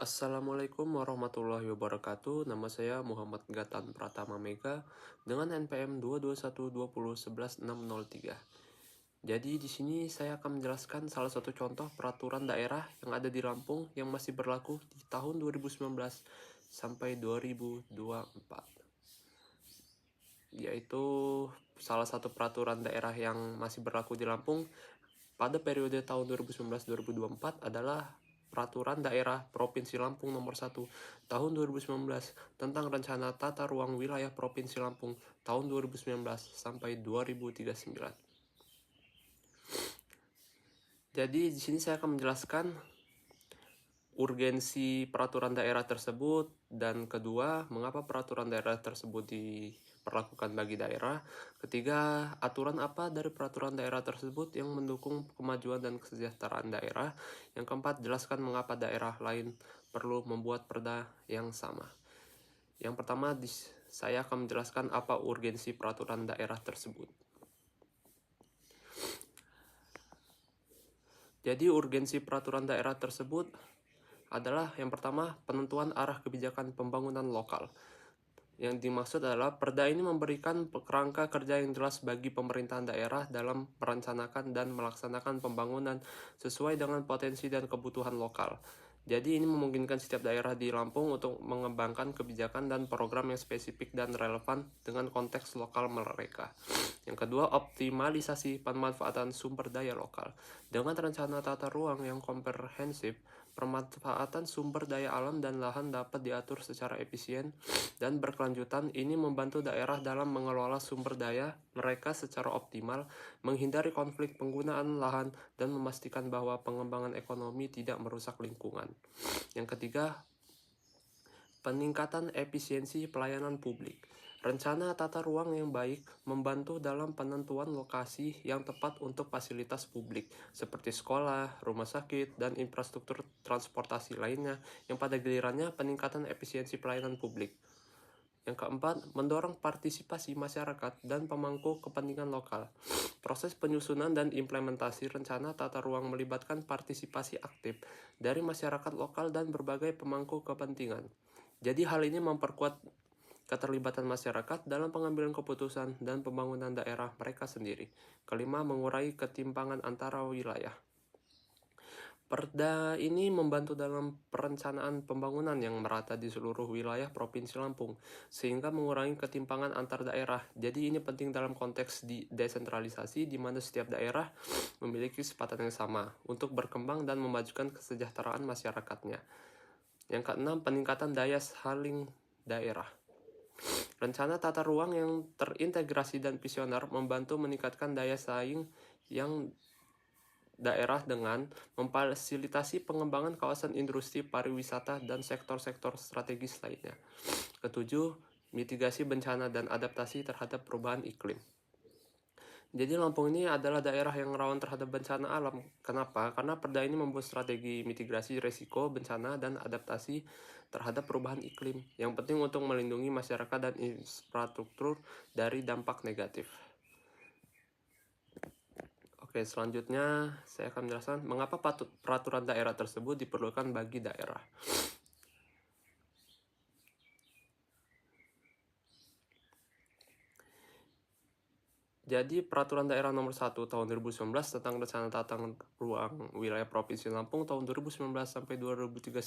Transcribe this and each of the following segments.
Assalamualaikum warahmatullahi wabarakatuh. Nama saya Muhammad Gatan Pratama Mega dengan NPM 22120110603. Jadi di sini saya akan menjelaskan salah satu contoh peraturan daerah yang ada di Lampung yang masih berlaku di tahun 2019 sampai 2024. Yaitu salah satu peraturan daerah yang masih berlaku di Lampung pada periode tahun 2019-2024 adalah Peraturan Daerah Provinsi Lampung Nomor 1 Tahun 2019 tentang Rencana Tata Ruang Wilayah Provinsi Lampung tahun 2019 sampai 2039. Jadi di sini saya akan menjelaskan urgensi peraturan daerah tersebut, dan kedua, mengapa peraturan daerah tersebut diperlakukan bagi daerah. Ketiga, aturan apa dari peraturan daerah tersebut yang mendukung kemajuan dan kesejahteraan daerah. Yang keempat, jelaskan mengapa daerah lain perlu membuat perda yang sama. Yang pertama, saya akan menjelaskan apa urgensi peraturan daerah tersebut. Jadi urgensi peraturan daerah tersebut adalah yang pertama, penentuan arah kebijakan pembangunan lokal. Yang dimaksud adalah perda ini memberikan kerangka kerja yang jelas bagi pemerintahan daerah dalam merencanakan dan melaksanakan pembangunan sesuai dengan potensi dan kebutuhan lokal. Jadi ini memungkinkan setiap daerah di Lampung untuk mengembangkan kebijakan dan program yang spesifik dan relevan dengan konteks lokal mereka. Yang kedua, optimalisasi pemanfaatan sumber daya lokal. Dengan rencana tata ruang yang komprehensif, pemanfaatan sumber daya alam dan lahan dapat diatur secara efisien dan berkelanjutan. Ini membantu daerah dalam mengelola sumber daya mereka secara optimal, menghindari konflik penggunaan lahan, dan memastikan bahwa pengembangan ekonomi tidak merusak lingkungan. Yang ketiga, peningkatan efisiensi pelayanan publik. Rencana tata ruang yang baik membantu dalam penentuan lokasi yang tepat untuk fasilitas publik, seperti sekolah, rumah sakit, dan infrastruktur transportasi lainnya, yang pada gilirannya peningkatan efisiensi pelayanan publik. Yang keempat, mendorong partisipasi masyarakat dan pemangku kepentingan lokal. Proses penyusunan dan implementasi rencana tata ruang melibatkan partisipasi aktif dari masyarakat lokal dan berbagai pemangku kepentingan. Jadi hal ini memperkuat keterlibatan masyarakat dalam pengambilan keputusan dan pembangunan daerah mereka sendiri. Kelima, mengurangi ketimpangan antara wilayah. Perda ini membantu dalam perencanaan pembangunan yang merata di seluruh wilayah Provinsi Lampung, sehingga mengurangi ketimpangan antar daerah. Jadi ini penting dalam konteks desentralisasi, di mana setiap daerah memiliki kesempatan yang sama untuk berkembang dan memajukan kesejahteraan masyarakatnya. Yang keenam, peningkatan daya saing daerah. Rencana tata ruang yang terintegrasi dan visioner membantu meningkatkan daya saing yang daerah dengan memfasilitasi pengembangan kawasan industri, pariwisata, dan sektor-sektor strategis lainnya. Ketujuh, mitigasi bencana dan adaptasi terhadap perubahan iklim. Jadi Lampung ini adalah daerah yang rawan terhadap bencana alam. Kenapa? Karena perda ini membuat strategi mitigasi risiko bencana dan adaptasi terhadap perubahan iklim yang penting untuk melindungi masyarakat dan infrastruktur dari dampak negatif. Oke, selanjutnya saya akan menjelaskan mengapa peraturan daerah tersebut diperlukan bagi daerah. Jadi Peraturan Daerah Nomor 1 Tahun 2019 tentang Rencana Tata Ruang Wilayah Provinsi Lampung tahun 2019 sampai 2039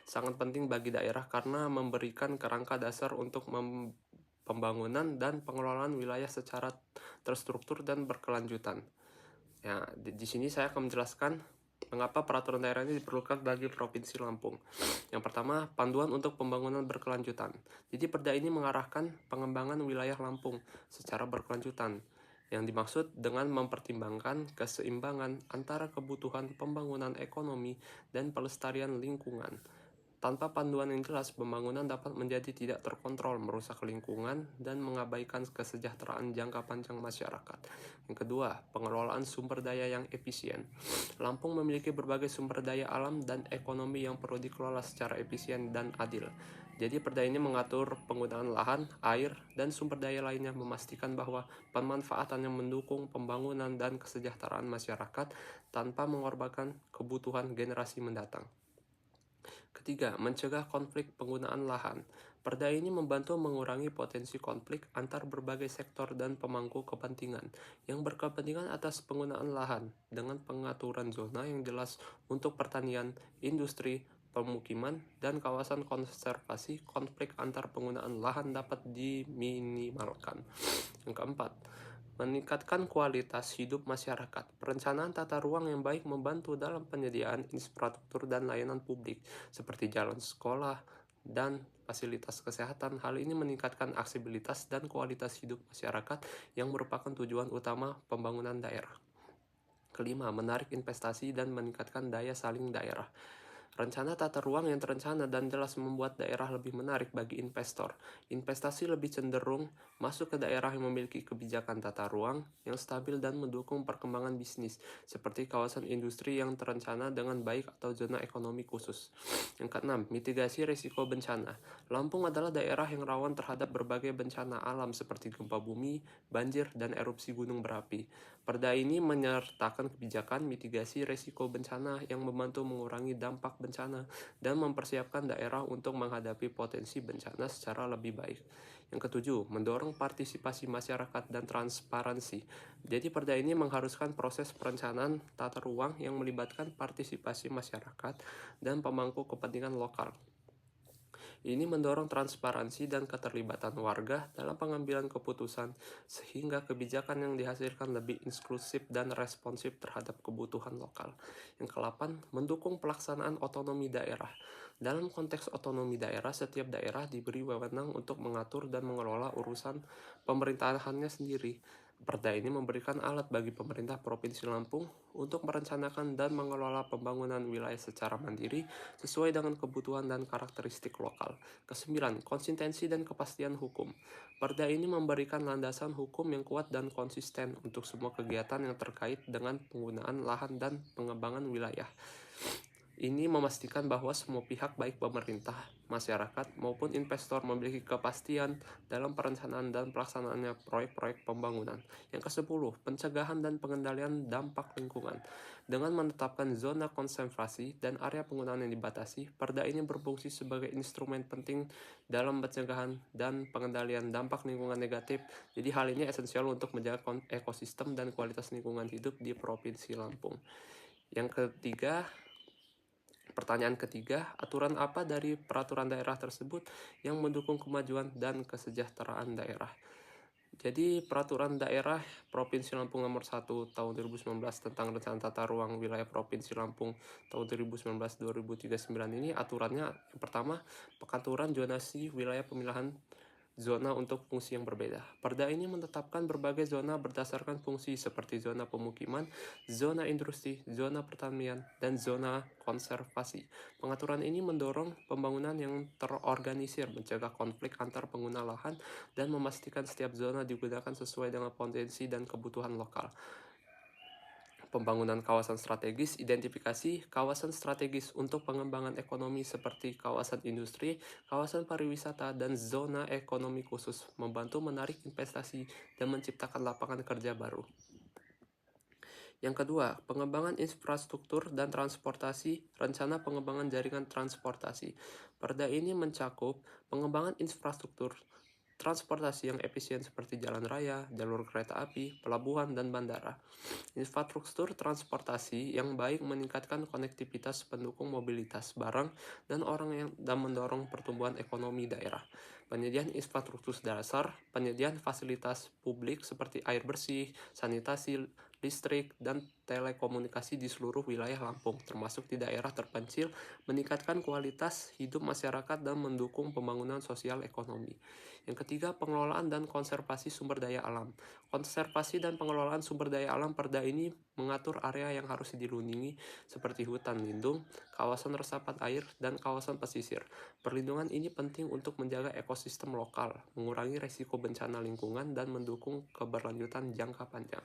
sangat penting bagi daerah karena memberikan kerangka dasar untuk pembangunan dan pengelolaan wilayah secara terstruktur dan berkelanjutan. Ya, di sini saya akan menjelaskan mengapa peraturan daerah ini diperlukan bagi Provinsi Lampung. Yang pertama, panduan untuk pembangunan berkelanjutan. Jadi perda ini mengarahkan pengembangan wilayah Lampung secara berkelanjutan, yang dimaksud dengan mempertimbangkan keseimbangan antara kebutuhan pembangunan ekonomi dan pelestarian lingkungan. Tanpa panduan yang jelas, pembangunan dapat menjadi tidak terkontrol, merusak lingkungan, dan mengabaikan kesejahteraan jangka panjang masyarakat. Yang kedua, pengelolaan sumber daya yang efisien. Lampung memiliki berbagai sumber daya alam dan ekonomi yang perlu dikelola secara efisien dan adil. Jadi perda ini mengatur penggunaan lahan, air, dan sumber daya lainnya, memastikan bahwa pemanfaatannya mendukung pembangunan dan kesejahteraan masyarakat tanpa mengorbankan kebutuhan generasi mendatang. Ketiga, mencegah konflik penggunaan lahan. Perda ini membantu mengurangi potensi konflik antar berbagai sektor dan pemangku kepentingan yang berkepentingan atas penggunaan lahan dengan pengaturan zona yang jelas untuk pertanian, industri, pemukiman, dan kawasan konservasi. Konflik antar penggunaan lahan dapat diminimalkan. Yang keempat, meningkatkan kualitas hidup masyarakat. Perencanaan tata ruang yang baik membantu dalam penyediaan infrastruktur dan layanan publik seperti jalan sekolah dan fasilitas kesehatan. Hal ini meningkatkan aksesibilitas dan kualitas hidup masyarakat yang merupakan tujuan utama pembangunan daerah. Kelima, menarik investasi dan meningkatkan daya saing daerah. Rencana tata ruang yang terencana dan jelas membuat daerah lebih menarik bagi investor. Investasi lebih cenderung masuk ke daerah yang memiliki kebijakan tata ruang yang stabil dan mendukung perkembangan bisnis, seperti kawasan industri yang terencana dengan baik atau zona ekonomi khusus. Yang keenam, mitigasi risiko bencana. Lampung adalah daerah yang rawan terhadap berbagai bencana alam seperti gempa bumi, banjir, dan erupsi gunung berapi. Perda ini menyertakan kebijakan mitigasi risiko bencana yang membantu mengurangi dampak bencana dan mempersiapkan daerah untuk menghadapi potensi bencana secara lebih baik. Yang ketujuh, mendorong partisipasi masyarakat dan transparansi. Jadi perda ini mengharuskan proses perencanaan tata ruang yang melibatkan partisipasi masyarakat dan pemangku kepentingan lokal. Ini mendorong transparansi dan keterlibatan warga dalam pengambilan keputusan, sehingga kebijakan yang dihasilkan lebih inklusif dan responsif terhadap kebutuhan lokal. Yang ke-8, mendukung pelaksanaan otonomi daerah. Dalam konteks otonomi daerah, setiap daerah diberi wewenang untuk mengatur dan mengelola urusan pemerintahannya sendiri. Perda ini memberikan alat bagi pemerintah Provinsi Lampung untuk merencanakan dan mengelola pembangunan wilayah secara mandiri sesuai dengan kebutuhan dan karakteristik lokal. Kesembilan, konsistensi dan kepastian hukum. Perda ini memberikan landasan hukum yang kuat dan konsisten untuk semua kegiatan yang terkait dengan penggunaan lahan dan pengembangan wilayah. Ini memastikan bahwa semua pihak baik pemerintah, masyarakat, maupun investor memiliki kepastian dalam perencanaan dan pelaksanaannya proyek-proyek pembangunan. Yang ke-10, pencegahan dan pengendalian dampak lingkungan. Dengan menetapkan zona konservasi dan area penggunaan yang dibatasi, perda ini berfungsi sebagai instrumen penting dalam pencegahan dan pengendalian dampak lingkungan negatif. Jadi hal ini esensial untuk menjaga ekosistem dan kualitas lingkungan hidup di Provinsi Lampung. Pertanyaan ketiga, aturan apa dari peraturan daerah tersebut yang mendukung kemajuan dan kesejahteraan daerah? Jadi peraturan daerah Provinsi Lampung nomor 1 tahun 2019 tentang rencana tata ruang wilayah Provinsi Lampung tahun 2019-2039 ini aturannya yang pertama, pengaturan zonasi wilayah pemilihan zona untuk fungsi yang berbeda. Perda ini menetapkan berbagai zona berdasarkan fungsi seperti zona pemukiman, zona industri, zona pertanian, dan zona konservasi. Pengaturan ini mendorong pembangunan yang terorganisir, mencegah konflik antar pengguna lahan, dan memastikan setiap zona digunakan sesuai dengan potensi dan kebutuhan lokal. Pembangunan kawasan strategis, identifikasi kawasan strategis untuk pengembangan ekonomi seperti kawasan industri, kawasan pariwisata, dan zona ekonomi khusus, membantu menarik investasi dan menciptakan lapangan kerja baru. Yang kedua, pengembangan infrastruktur dan transportasi, rencana pengembangan jaringan transportasi. Perda ini mencakup pengembangan infrastruktur transportasi yang efisien seperti jalan raya, jalur kereta api, pelabuhan, dan bandara. Infrastruktur transportasi yang baik meningkatkan konektivitas pendukung mobilitas barang dan orang dan mendorong pertumbuhan ekonomi daerah. Penyediaan infrastruktur dasar, penyediaan fasilitas publik seperti air bersih, sanitasi, listrik, dan telekomunikasi di seluruh wilayah Lampung, termasuk di daerah terpencil, meningkatkan kualitas hidup masyarakat dan mendukung pembangunan sosial ekonomi. Yang ketiga, pengelolaan dan konservasi sumber daya alam. Konservasi dan pengelolaan sumber daya alam perda ini mengatur area yang harus dilindungi seperti hutan lindung, kawasan resapan air, dan kawasan pesisir. Perlindungan ini penting untuk menjaga ekosistem lokal, mengurangi risiko bencana lingkungan, dan mendukung keberlanjutan jangka panjang.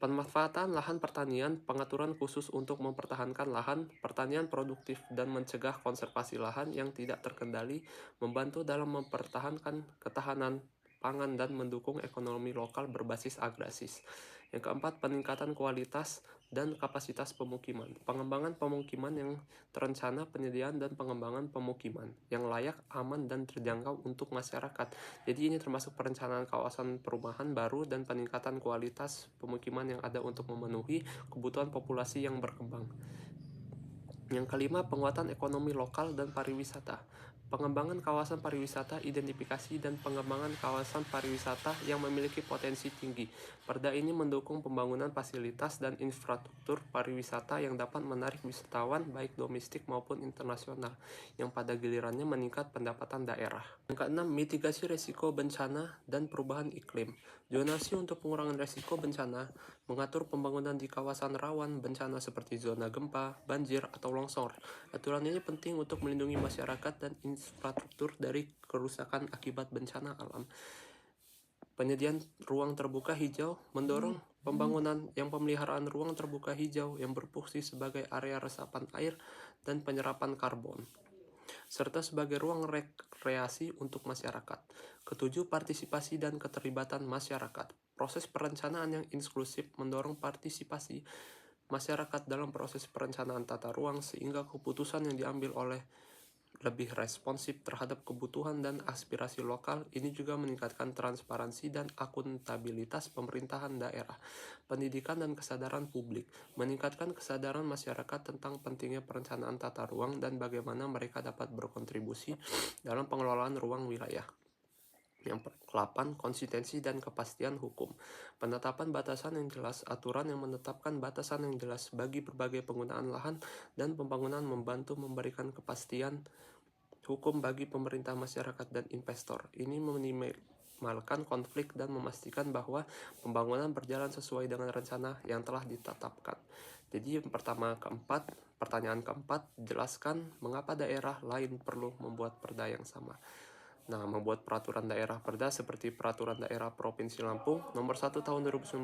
Pemanfaatan lahan pertanian, pengaturan khusus untuk mempertahankan lahan pertanian produktif dan mencegah konservasi lahan yang tidak terkendali, membantu dalam mempertahankan ketahanan pangan dan mendukung ekonomi lokal berbasis agraris. Yang keempat, peningkatan kualitas dan kapasitas pemukiman. Pengembangan pemukiman yang terencana, penyediaan dan pengembangan pemukiman yang layak, aman, dan terjangkau untuk masyarakat. Jadi ini termasuk perencanaan kawasan perumahan baru dan peningkatan kualitas pemukiman yang ada untuk memenuhi kebutuhan populasi yang berkembang. Yang kelima, penguatan ekonomi lokal dan pariwisata. Pengembangan kawasan pariwisata, identifikasi dan pengembangan kawasan pariwisata yang memiliki potensi tinggi. Perda ini mendukung pembangunan fasilitas dan infrastruktur pariwisata yang dapat menarik wisatawan baik domestik maupun internasional, yang pada gilirannya meningkat pendapatan daerah. Yang keenam, mitigasi risiko bencana dan perubahan iklim. Zonasi untuk pengurangan risiko bencana mengatur pembangunan di kawasan rawan bencana seperti zona gempa, banjir, atau longsor. Aturan ini penting untuk melindungi masyarakat dan infrastruktur dari kerusakan akibat bencana alam. Penyediaan ruang terbuka hijau mendorong pembangunan yang pemeliharaan ruang terbuka hijau yang berfungsi sebagai area resapan air dan penyerapan karbon, serta sebagai ruang rekreasi untuk masyarakat. Ketujuh, partisipasi dan keterlibatan masyarakat. Proses perencanaan yang inklusif mendorong partisipasi masyarakat dalam proses perencanaan tata ruang sehingga keputusan yang diambil oleh lebih responsif terhadap kebutuhan dan aspirasi lokal. Ini juga meningkatkan transparansi dan akuntabilitas pemerintahan daerah. Pendidikan dan kesadaran publik meningkatkan kesadaran masyarakat tentang pentingnya perencanaan tata ruang dan bagaimana mereka dapat berkontribusi dalam pengelolaan ruang wilayah. Yang ke-8, konsistensi dan kepastian hukum. Penetapan batasan yang jelas. Aturan yang menetapkan batasan yang jelas bagi berbagai penggunaan lahan dan pembangunan membantu memberikan kepastian hukum bagi pemerintah, masyarakat, dan investor. Ini meminimalkan konflik dan memastikan bahwa pembangunan berjalan sesuai dengan rencana yang telah ditetapkan. Jadi pertanyaan keempat, jelaskan mengapa daerah lain perlu membuat perda yang sama. Nah, membuat peraturan daerah perda seperti Peraturan Daerah Provinsi Lampung Nomor 1 Tahun 2019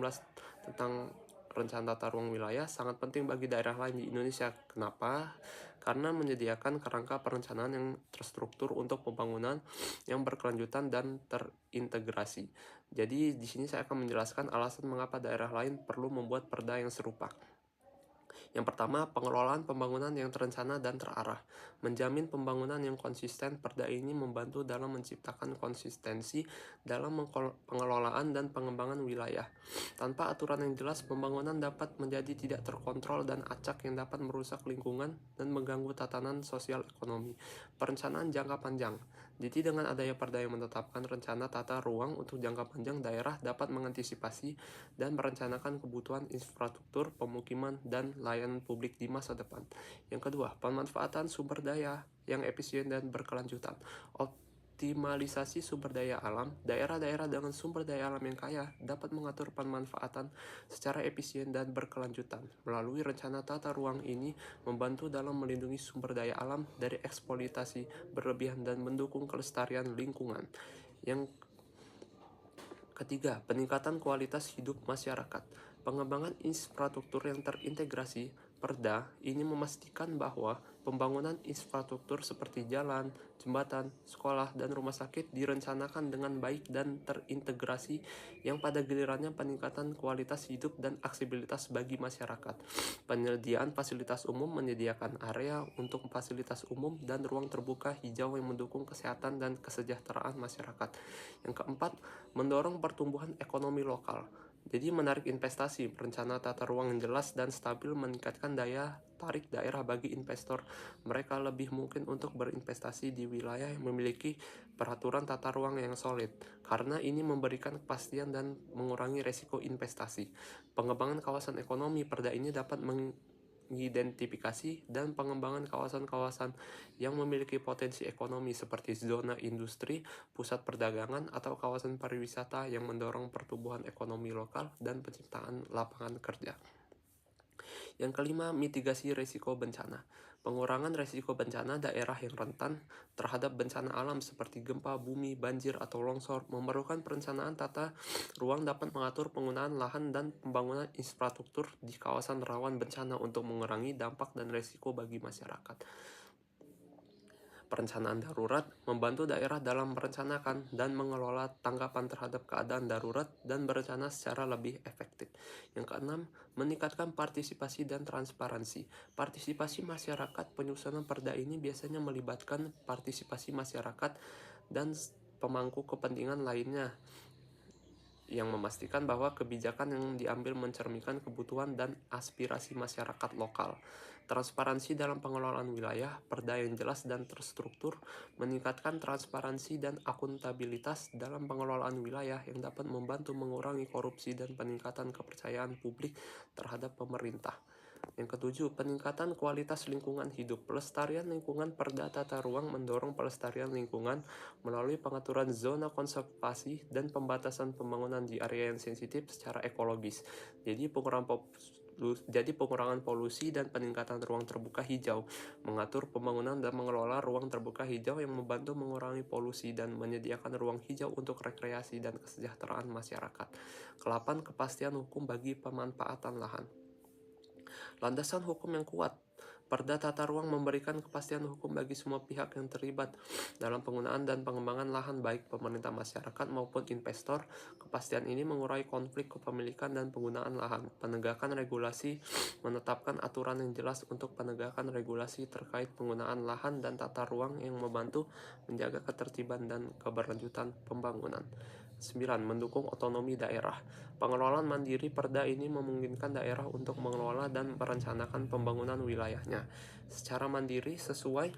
tentang Rencana Tata Ruang Wilayah sangat penting bagi daerah lain di Indonesia. Kenapa? Karena menyediakan kerangka perencanaan yang terstruktur untuk pembangunan yang berkelanjutan dan terintegrasi. Jadi di sini saya akan menjelaskan alasan mengapa daerah lain perlu membuat perda yang serupa. Yang pertama, pengelolaan pembangunan yang terencana dan terarah. Menjamin pembangunan yang konsisten, perda ini membantu dalam menciptakan konsistensi dalam pengelolaan dan pengembangan wilayah. Tanpa aturan yang jelas, pembangunan dapat menjadi tidak terkontrol dan acak yang dapat merusak lingkungan dan mengganggu tatanan sosial ekonomi. Perencanaan jangka panjang. Jadi dengan adanya perda yang menetapkan rencana tata ruang untuk jangka panjang, daerah dapat mengantisipasi dan merencanakan kebutuhan infrastruktur, pemukiman, dan layanan publik di masa depan. Yang kedua, pemanfaatan sumber daya yang efisien dan berkelanjutan. Optimalisasi sumber daya alam. Daerah-daerah dengan sumber daya alam yang kaya dapat mengatur pemanfaatan secara efisien dan berkelanjutan. Melalui rencana tata ruang ini membantu dalam melindungi sumber daya alam dari eksploitasi berlebihan dan mendukung kelestarian lingkungan. Yang ketiga, peningkatan kualitas hidup masyarakat. Pengembangan infrastruktur yang terintegrasi. Perda ini memastikan bahwa pembangunan infrastruktur seperti jalan, jembatan, sekolah, dan rumah sakit direncanakan dengan baik dan terintegrasi yang pada gilirannya peningkatan kualitas hidup dan aksesibilitas bagi masyarakat. Penyediaan fasilitas umum menyediakan area untuk fasilitas umum dan ruang terbuka hijau yang mendukung kesehatan dan kesejahteraan masyarakat. Yang keempat, mendorong pertumbuhan ekonomi lokal. Jadi menarik investasi, rencana tata ruang yang jelas dan stabil meningkatkan daya tarik daerah bagi investor. Mereka lebih mungkin untuk berinvestasi di wilayah yang memiliki peraturan tata ruang yang solid, karena ini memberikan kepastian dan mengurangi resiko investasi. Pengembangan kawasan ekonomi. Perda ini dapat mengidentifikasi dan pengembangan kawasan-kawasan yang memiliki potensi ekonomi seperti zona industri, pusat perdagangan, atau kawasan pariwisata yang mendorong pertumbuhan ekonomi lokal dan penciptaan lapangan kerja. Yang kelima, mitigasi risiko bencana. Pengurangan risiko bencana. Daerah yang rentan terhadap bencana alam seperti gempa bumi, banjir, atau longsor memerlukan perencanaan tata ruang dapat mengatur penggunaan lahan dan pembangunan infrastruktur di kawasan rawan bencana untuk mengurangi dampak dan risiko bagi masyarakat. Perencanaan darurat membantu daerah dalam merencanakan dan mengelola tanggapan terhadap keadaan darurat dan berencana secara lebih efektif. Yang keenam, meningkatkan partisipasi dan transparansi. Partisipasi masyarakat penyusunan perda ini biasanya melibatkan partisipasi masyarakat dan pemangku kepentingan lainnya yang memastikan bahwa kebijakan yang diambil mencerminkan kebutuhan dan aspirasi masyarakat lokal. Transparansi dalam pengelolaan wilayah, perda yang jelas dan terstruktur, meningkatkan transparansi dan akuntabilitas dalam pengelolaan wilayah yang dapat membantu mengurangi korupsi dan peningkatan kepercayaan publik terhadap pemerintah. Yang ketujuh, peningkatan kualitas lingkungan hidup. Pelestarian lingkungan perda tata ruang mendorong pelestarian lingkungan melalui pengaturan zona konservasi dan pembatasan pembangunan di area yang sensitif secara ekologis. Jadi pengurangan polusi dan peningkatan ruang terbuka hijau, mengatur pembangunan dan mengelola ruang terbuka hijau yang membantu mengurangi polusi dan menyediakan ruang hijau untuk rekreasi dan kesejahteraan masyarakat. Kelapan, kepastian hukum bagi pemanfaatan lahan. Landasan hukum yang kuat. Perda tata ruang memberikan kepastian hukum bagi semua pihak yang terlibat dalam penggunaan dan pengembangan lahan, baik pemerintah, masyarakat maupun investor. Kepastian ini mengurangi konflik kepemilikan dan penggunaan lahan. Penegakan regulasi menetapkan aturan yang jelas untuk penegakan regulasi terkait penggunaan lahan dan tata ruang yang membantu menjaga ketertiban dan keberlanjutan pembangunan. 9. Mendukung otonomi daerah. Pengelolaan mandiri perda ini memungkinkan daerah untuk mengelola dan merencanakan pembangunan wilayahnya secara mandiri sesuai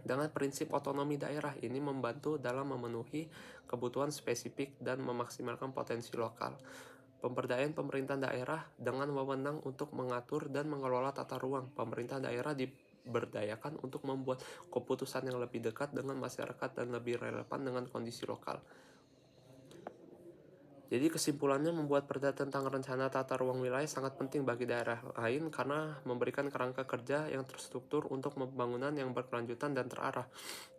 dengan prinsip otonomi daerah. Ini membantu dalam memenuhi kebutuhan spesifik dan memaksimalkan potensi lokal. Pemberdayaan pemerintah daerah dengan wewenang untuk mengatur dan mengelola tata ruang. Pemerintah daerah diberdayakan untuk membuat keputusan yang lebih dekat dengan masyarakat dan lebih relevan dengan kondisi lokal. Jadi kesimpulannya, membuat perda tentang rencana tata ruang wilayah sangat penting bagi daerah lain karena memberikan kerangka kerja yang terstruktur untuk pembangunan yang berkelanjutan dan terarah.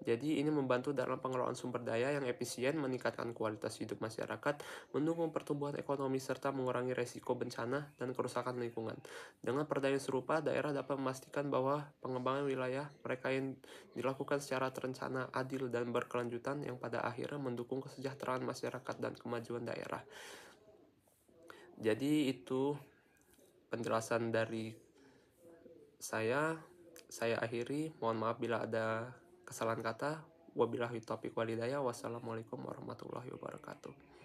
Jadi ini membantu dalam pengelolaan sumber daya yang efisien, meningkatkan kualitas hidup masyarakat, mendukung pertumbuhan ekonomi, serta mengurangi resiko bencana dan kerusakan lingkungan. Dengan perda yang serupa, daerah dapat memastikan bahwa pengembangan wilayah mereka yang dilakukan secara terencana, adil, dan berkelanjutan yang pada akhirnya mendukung kesejahteraan masyarakat dan kemajuan daerah. Jadi itu penjelasan dari saya akhiri. Mohon maaf bila ada kesalahan kata. Wabillahi taufiq walhidayah. Wassalamualaikum warahmatullahi wabarakatuh.